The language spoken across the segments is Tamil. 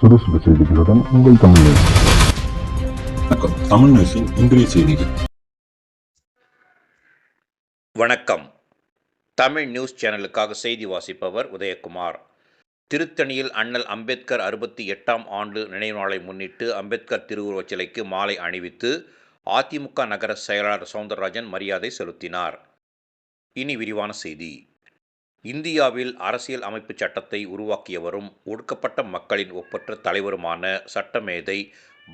சுறுசுறு செய்திகளுடன் உங்கள் தமிழ் நியூஸ். வணக்கம். தமிழ் நியூஸின் இன்றைய செய்திகள். வணக்கம். தமிழ் நியூஸ் சேனலுக்காக செய்தி வாசிப்பவர் உதயகுமார். திருத்தணியில் அண்ணல் அம்பேத்கர் 68ஆம் ஆண்டு நினைவு நாளை முன்னிட்டு அம்பேத்கர் திருவுருவச் சிலைக்கு மாலை அணிவித்து அதிமுக நகர செயலாளர் சவுந்தரராஜன் மரியாதை செலுத்தினார். இனி விரிவான செய்தி. இந்தியாவில் அரசியல் அமைப்பு சட்டத்தை உருவாக்கியவரும் ஒடுக்கப்பட்ட மக்களின் ஒப்பற்ற தலைவருமான சட்டமேதை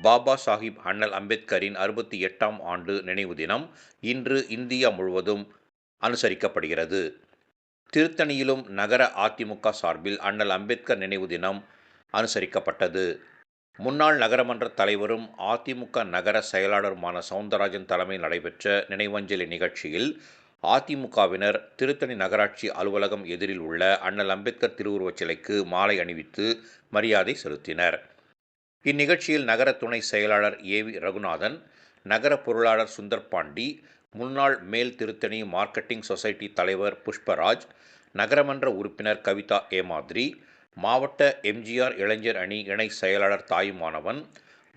பாபா சாஹிப் அண்ணல் அம்பேத்கரின் 68ஆம் ஆண்டு நினைவு தினம் இன்று இந்தியா முழுவதும் அனுசரிக்கப்படுகிறது. திருத்தணியிலும் நகர அதிமுக சார்பில் அண்ணல் அம்பேத்கர் நினைவு தினம் அனுசரிக்கப்பட்டது. முன்னாள் நகரமன்ற தலைவரும் அதிமுக நகர செயலாளருமான சவுந்தரராஜன் தலைமையில் நடைபெற்ற நினைவஞ்சலி நிகழ்ச்சியில் அதிமுகவினர் திருத்தணி நகராட்சி அலுவலகம் எதிரில் உள்ள அண்ணல் அம்பேத்கர் திருவுருவச் சிலைக்கு மாலை அணிவித்து மரியாதை செலுத்தினர். இந்நிகழ்ச்சியில் நகர துணை செயலாளர் ஏவி ரகுநாதன், நகர பொருளாளர் சுந்தர்பாண்டி, முன்னாள் மேல் திருத்தணி மார்க்கெட்டிங் சொசைட்டி தலைவர் புஷ்பராஜ், நகரமன்ற உறுப்பினர் கவிதா ஏமாத்ரி, மாவட்ட எம்ஜிஆர் இளைஞர் அணி இணை செயலாளர் தாயுமானவன்,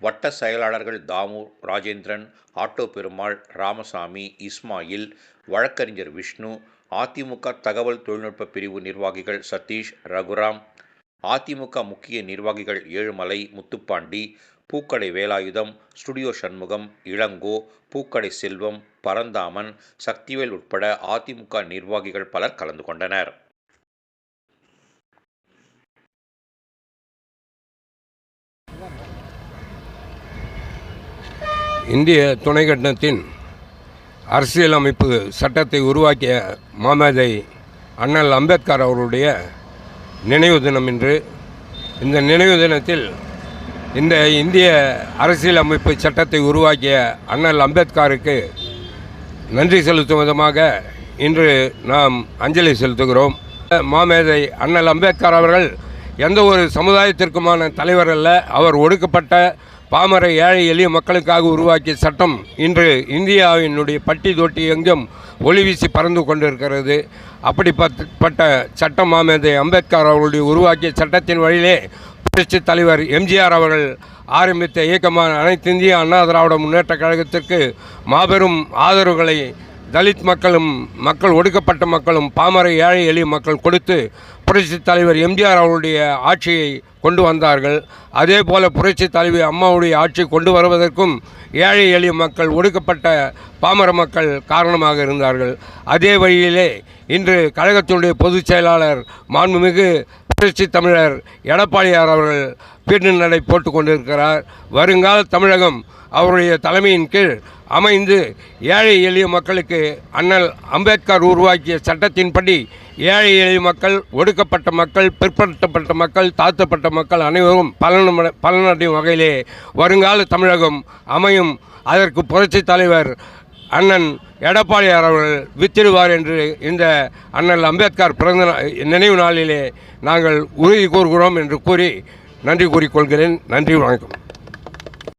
வட்ட செயலாளர்கள் தாமு, ராஜேந்திரன், ஆட்டோ பெருமாள், ராமசாமி, இஸ்மாயில், வழக்கறிஞர் விஷ்ணு, அதிமுக தகவல் தொழில்நுட்ப பிரிவு நிர்வாகிகள் சதீஷ், ரகுராம், அதிமுக முக்கிய நிர்வாகிகள் ஏழுமலை, முத்துப்பாண்டி, பூக்கடை வேலாயுதம், ஸ்டுடியோ சண்முகம், இளங்கோ, பூக்கடை செல்வம், பரந்தாமன், சக்திவேல் உட்பட அதிமுக நிர்வாகிகள் பலர் கலந்து கொண்டனர். இந்திய துணைக்கண்டத்தின் அரசியலமைப்பு சட்டத்தை உருவாக்கிய மாமேதை அண்ணல் அம்பேத்கர் அவருடைய நினைவு தினம் இன்று. இந்த நினைவு தினத்தில் இந்த இந்திய அரசியலமைப்பு சட்டத்தை உருவாக்கிய அண்ணல் அம்பேத்கருக்கு நன்றி செலுத்தும் விதமாக இன்று நாம் அஞ்சலி செலுத்துகிறோம். மாமேதை அண்ணல் அம்பேத்கர் அவர்கள் எந்த ஒரு சமுதாயத்திற்குமான தலைவர் அல்ல. அவர் ஒடுக்கப்பட்ட பாமர ஏழை எளிய மக்களுக்காக உருவாக்கிய சட்டம் இன்று இந்தியாவினுடைய பட்டி தொட்டி எங்கும் ஒளி வீசி பறந்து கொண்டிருக்கிறது. அப்படிப்பட்ட சட்டம் மாமேதை அம்பேத்கர் அவர்களுடைய உருவாக்கிய சட்டத்தின் வழியிலே புரட்சித் தலைவர் எம்ஜிஆர் அவர்கள் ஆரம்பித்த இயக்கமான அனைத்து இந்திய அண்ணா திராவிட முன்னேற்ற கழகத்திற்கு மாபெரும் ஆதரவுகளை தலித் மக்கள் ஒடுக்கப்பட்ட மக்களும் பாமர ஏழை எளிய மக்கள் கொடுத்து புரட்சித் தலைவர் எம்ஜிஆர் அவருடைய ஆட்சியை கொண்டு வந்தார்கள். அதே போல் புரட்சித் தலைவர் அம்மாவுடைய ஆட்சி கொண்டு வருவதற்கும் ஏழை எளிய மக்கள் ஒடுக்கப்பட்ட பாமர மக்கள் காரணமாக இருந்தார்கள். அதே வழியிலே இன்று கழகத்தினுடைய பொதுச் செயலாளர் மாண்புமிகு புரட்சி தமிழர் எடப்பாடியார் அவர்கள் பீடு நடை போட்டு கொண்டிருக்கிறார். வருங்கால தமிழகம் அவருடைய தலைமையின் கீழ் அமைந்து ஏழை எளிய மக்களுக்கு அண்ணல் அம்பேத்கர் உருவாக்கிய சட்டத்தின்படி ஏழை எளிய மக்கள், ஒடுக்கப்பட்ட மக்கள், பிற்படுத்தப்பட்ட மக்கள், தாழ்த்தப்பட்ட மக்கள் அனைவரும் பலனடையும் வகையிலே வருங்கால தமிழகம் அமையும். அதற்கு புரட்சித் தலைவர் அண்ணன் எடப்பாடியார் அவர்கள் வித்திடுவார் என்று இந்த அண்ணல் அம்பேத்கர் பிறந்த நினைவு நாளிலே நாங்கள் உறுதி கூறுகிறோம் என்று கூறி நன்றி கூறிக்கொள்கிறேன். நன்றி, வணக்கம்.